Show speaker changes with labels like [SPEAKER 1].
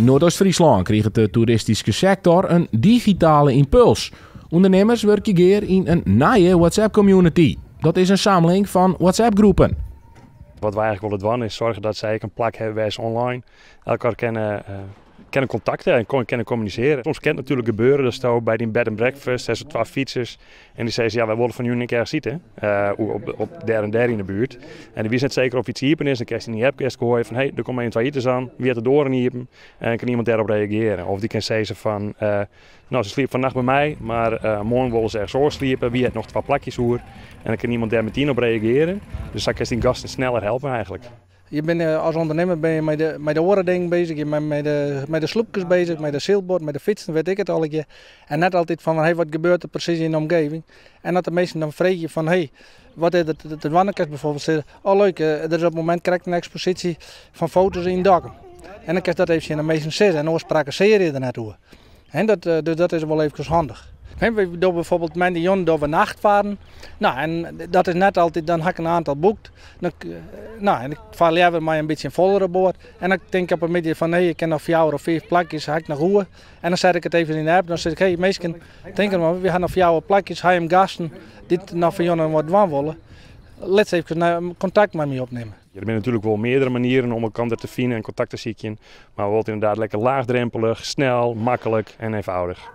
[SPEAKER 1] In Noordoost-Friesland kreeg de toeristische sector een digitale impuls. Ondernemers werken gear in een nieuwe WhatsApp-community. Dat is een samenling van WhatsApp-groepen.
[SPEAKER 2] Wat wij eigenlijk willen doen is zorgen dat zij een plek hebben waar ze online elkaar kunnen contacten en kunnen communiceren. Soms kan het natuurlijk gebeuren, dat staan bij die bed and breakfast, er zijn 12 fietsers en die zeggen, ja, wij willen van jullie een keer zitten, op daar en daar in de buurt. En die wist net zeker of iets hiepen is, dan krijg je in die appkast gehoord van, hey, er komen 1, 2 hitters aan, wie heeft de doren hiepen en kan iemand daarop reageren. Of die kan zeggen van, nou, ze sliep vannacht bij mij, maar morgen willen ze ergens zo sliepen, wie heeft nog 2 plakjes hoer en dan kan iemand daar meteen op reageren. Dus dan kan je die gasten sneller helpen eigenlijk.
[SPEAKER 3] Je bent als ondernemer ben je met de oren dingen bezig, je bent met de sloepjes bezig, met de sailboard, met de fietsen, weet ik het al. En net altijd van, hey, wat gebeurt er precies in de omgeving? En dat de mensen dan vragen je van, hey, wat is het? De Wannekes bijvoorbeeld zeggen, oh leuk, er is op het moment krijg ik een expositie van foto's in daken. En dan kan je dat even in de meesten zeggen en dan spraken serie er net over. En dus dat is wel even handig. We doen bijvoorbeeld met de jongen door we nachtvaren. Nou, en dat is net altijd, dan heb ik een aantal boekt. En ik val liever maar een beetje een vollere boord. En dan denk ik op een middag van, nee, ik ken nog 4 of 5 plakjes, heb ik nog roer. En dan zet ik het even in de app. Dan zeg ik, hey, meesten, denk maar, we hebben nog 4 plakjes, hij hem gasten, dit nog van jullie wat doen willen. Laten even contact met me opnemen.
[SPEAKER 2] Er zijn natuurlijk wel meerdere manieren om elkaar te vinden en contact te zoeken. Maar we willen inderdaad lekker laagdrempelig, snel, makkelijk en eenvoudig.